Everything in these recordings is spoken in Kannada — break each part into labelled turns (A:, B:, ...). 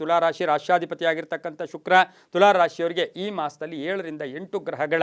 A: ತುಲಾರಾಶಿ ರಾಶ್ಯಾಧಿಪತಿಯಾಗಿರ್ತಕ್ಕಂಥ ಶುಕ್ರ ತುಲಾರಾಶಿಯವರಿಗೆ ಈ ಮಾಸದಲ್ಲಿ 7ರಿಂದ 8 ಗ್ರಹಗಳ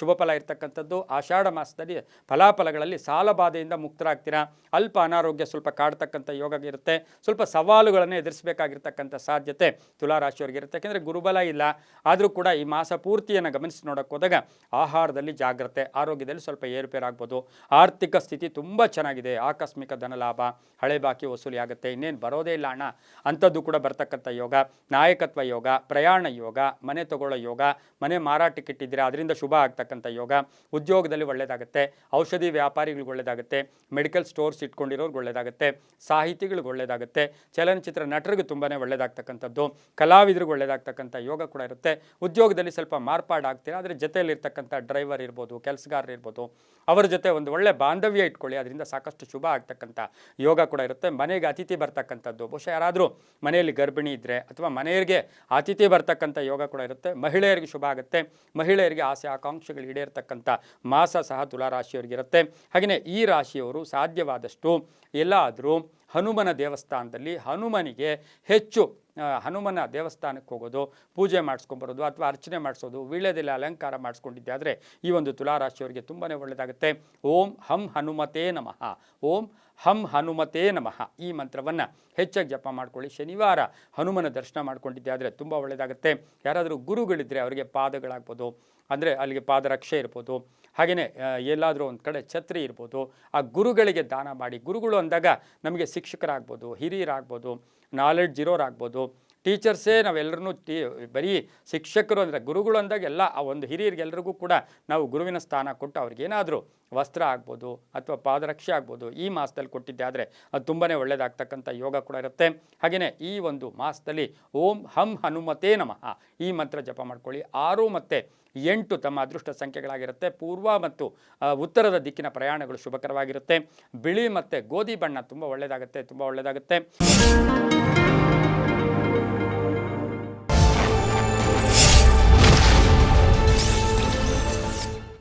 A: ಶುಭ ಫಲ ಇರ್ತಕ್ಕಂಥದ್ದು. ಆಷಾಢ ಮಾಸದಲ್ಲಿ ಫಲಾಫಲಗಳಲ್ಲಿ ಸಾಲಬಾಧೆಯಿಂದ ಮುಕ್ತರಾಗ್ತೀರಾ. ಅಲ್ಪ ಅನಾರೋಗ್ಯ ಸ್ವಲ್ಪ ಕಾಡ್ತಕ್ಕಂಥ ಯೋಗ ಇರುತ್ತೆ. ಸ್ವಲ್ಪ ಸವಾಲುಗಳನ್ನು ಎದುರಿಸಬೇಕಾಗಿರ್ತಕ್ಕಂಥ ಸಾಧ್ಯತೆ ತುಲಾರಾಶಿಯವರಿಗೆ ಇರುತ್ತೆ. ಯಾಕೆಂದರೆ ಗುರುಬಲ ಇಲ್ಲ. ಆದರೂ ಕೂಡ ಈ ಮಾಸ ಪೂರ್ತಿಯನ್ನು ಗಮನಿಸಿ ನೋಡೋಕೆ ಹೋದಾಗ ಆಹಾರದಲ್ಲಿ ಜಾಗ್ರತೆ, ಆರೋಗ್ಯದಲ್ಲಿ ಸ್ವಲ್ಪ ಏರುಪೇರಾಗ್ಬೋದು. ಆರ್ಥಿಕ ಸ್ಥಿತಿ ತುಂಬ ಚೆನ್ನಾಗಿದೆ. ಆಕಸ್ಮಿಕ ಧನಲಾಭ, ಹಳೆ ಬಾಕಿ ವಸೂಲಿ ಆಗುತ್ತೆ. ಇನ್ನೇನು ಬರೋದೇ ಇಲ್ಲ ಹಣ ಅಂಥದ್ದು ಕೂಡ ಬರ್ತಕ್ಕಂಥ ಯೋಗ. ನಾಯಕತ್ವ ಯೋಗ, ಪ್ರಯಾಣ ಯೋಗ, ಮನೆ ತಗೊಳ್ಳೋ ಯೋಗ, ಮನೆ ಮಾರಾಟಕ್ಕೆ ಇಟ್ಟಿದ್ದೀರಾ ಅದರಿಂದ ಶುಭ ಆಗ್ತಕ್ಕಂಥ ಯೋಗ. ಉದ್ಯೋಗದಲ್ಲಿ ಒಳ್ಳೆಯದಾಗುತ್ತೆ. ಔಷಧಿ ವ್ಯಾಪಾರಿಗಳಿಗೆ ಒಳ್ಳೆಯದಾಗುತ್ತೆ. ಮೆಡಿಕಲ್ ಸ್ಟೋರ್ಸ್ ಇಟ್ಕೊಂಡಿರೋರ್ಗೆ ಒಳ್ಳೆಯದಾಗುತ್ತೆ. ಸಾಹಿತಿಗಳಿಗೆ ಒಳ್ಳೆಯದಾಗುತ್ತೆ. ಚಲನಚಿತ್ರ ನಟರಿಗೂ ತುಂಬಾ ಒಳ್ಳೆಯದಾಗ್ತಕ್ಕಂಥದ್ದು. ಕಲಾವಿದರಿಗೆ ಒಳ್ಳೆಯದಾಗ್ತಕ್ಕಂಥ ಯೋಗ ಕೂಡ ಇರುತ್ತೆ. ಉದ್ಯೋಗದಲ್ಲಿ ಸ್ವಲ್ಪ ಮಾರ್ಪಾಡಾಗ್ತೀರಾ. ಆದರೆ ಜೊತೆಯಲ್ಲಿರ್ತಕ್ಕಂಥ ಡ್ರೈವರ್ ಇರ್ಬೋದು, ಕೆಲಸಗಾರರು ಇರ್ಬೋದು, ಅವರ ಜೊತೆ ಒಂದು ಒಳ್ಳೆ ಬಾಂಧವ್ಯ ಇಟ್ಕೊಳ್ಳಿ. ಅದರಿಂದ ಸಾಕಷ್ಟು ಶುಭ ಆಗ್ತಕ್ಕಂಥ ಯೋಗ ಕೂಡ ಇರುತ್ತೆ. ಮನೆಗೆ ಅತಿಥಿ ಬರ್ತಕ್ಕಂಥದ್ದು, ಬಹುಶಃ ಯಾರಾದರೂ ಮನೆಯಲ್ಲಿ ಗರ್ಭಿಣಿ ಇದ್ದರೆ ಅಥವಾ ಮನೆಯವರಿಗೆ ಅತಿಥಿ ಬರ್ತಕ್ಕಂಥ ಯೋಗ ಕೂಡ ಇರುತ್ತೆ. ಮಹಿಳೆಯರಿಗೆ ಶುಭ ಆಗುತ್ತೆ. ಮಹಿಳೆಯರಿಗೆ ಆಸೆ ಆಕಾಂಕ್ಷೆಗಳು ಈಡೇರ್ತಕ್ಕಂಥ ಮಾಸ ಸಹ ತುಲಾರಾಶಿಯವರಿಗಿರುತ್ತೆ. ಹಾಗೆಯೇ ಈ ರಾಶಿಯವರು ಸಾಧ್ಯವಾದಷ್ಟು ಎಲ್ಲಾದರೂ ಹನುಮನ ದೇವಸ್ಥಾನದಲ್ಲಿ ಹನುಮನಿಗೆ ಹೆಚ್ಚು ಹನುಮನ ದೇವಸ್ಥಾನಕ್ಕೆ ಹೋಗೋದು, ಪೂಜೆ ಮಾಡಿಸ್ಕೊಂಬರೋದು ಅಥವಾ ಅರ್ಚನೆ ಮಾಡಿಸೋದು, ವೀಳ್ಯದೆಲೆ ಅಲಂಕಾರ ಮಾಡಿಸ್ಕೊಂಡಿದ್ದೆ ಆದರೆ ಈ ಒಂದು ತುಲಾರಾಶಿಯವರಿಗೆ ತುಂಬಾ ಒಳ್ಳೆಯದಾಗುತ್ತೆ. ಓಂ ಹಂ ಹನುಮತೇ ನಮಃ, ಓಂ ಹಂ ಹನುಮತೇ ನಮಃ ಈ ಮಂತ್ರವನ್ನು ಹೆಚ್ಚಾಗಿ ಜಪ ಮಾಡ್ಕೊಳ್ಳಿ. ಶನಿವಾರ ಹನುಮನ ದರ್ಶನ ಮಾಡ್ಕೊಂಡಿದ್ದೆ ಆದರೆ ತುಂಬ ಒಳ್ಳೆಯದಾಗುತ್ತೆ. ಯಾರಾದರೂ ಗುರುಗಳಿದ್ದರೆ ಅವರಿಗೆ ಪಾದಗಳಾಗ್ಬೋದು, ಅಂದರೆ ಅಲ್ಲಿಗೆ ಪಾದರಕ್ಷೆ ಇರ್ಬೋದು. ಹಾಗೆಯೇ ಎಲ್ಲಾದರೂ ಒಂದು ಕಡೆ ಛತ್ರಿ ಇರ್ಬೋದು. ಆ ಗುರುಗಳಿಗೆ ದಾನ ಮಾಡಿ. ಗುರುಗಳು ಅಂದಾಗ ನಮಗೆ ಶಿಕ್ಷಕರಾಗ್ಬೋದು, ಹಿರಿಯರಾಗ್ಬೋದು, ನಾಲೆಡ್ಜ್ ಇರೋರಾಗ್ಬೋದು. ಟೀಚರ್ಸೇ ನಾವೆಲ್ಲರೂ ಬರೀ ಶಿಕ್ಷಕರು ಅಂದರೆ ಗುರುಗಳು ಅಂದಾಗ ಎಲ್ಲ ಆ ಒಂದು ಹಿರಿಯರಿಗೆಲ್ಲರಿಗೂ ಕೂಡ ನಾವು ಗುರುವಿನ ಸ್ಥಾನ ಕೊಟ್ಟು ಅವ್ರಿಗೇನಾದರೂ ವಸ್ತ್ರ ಆಗ್ಬೋದು ಅಥವಾ ಪಾದರಕ್ಷೆ ಆಗ್ಬೋದು ಈ ಮಾಸದಲ್ಲಿ ಕೊಟ್ಟಿದ್ದೆ ಆದರೆ ಅದು ತುಂಬಾ ಒಳ್ಳೆಯದಾಗ್ತಕ್ಕಂಥ ಯೋಗ ಕೂಡ ಇರುತ್ತೆ. ಹಾಗೆಯೇ ಈ ಒಂದು ಮಾಸದಲ್ಲಿ ಓಂ ಹಂ ಹನುಮತೇ ನಮಃ ಈ ಮಂತ್ರ ಜಪ ಮಾಡ್ಕೊಳ್ಳಿ. 6 ಮತ್ತು 8 ತಮ್ಮ ಅದೃಷ್ಟ ಸಂಖ್ಯೆಗಳಾಗಿರುತ್ತೆ. ಪೂರ್ವ ಮತ್ತು ಉತ್ತರದ ದಿಕ್ಕಿನ ಪ್ರಯಾಣಗಳು ಶುಭಕರವಾಗಿರುತ್ತೆ. ಬಿಳಿ ಮತ್ತು ಗೋಧಿ ಬಣ್ಣ ತುಂಬ ಒಳ್ಳೆಯದಾಗುತ್ತೆ.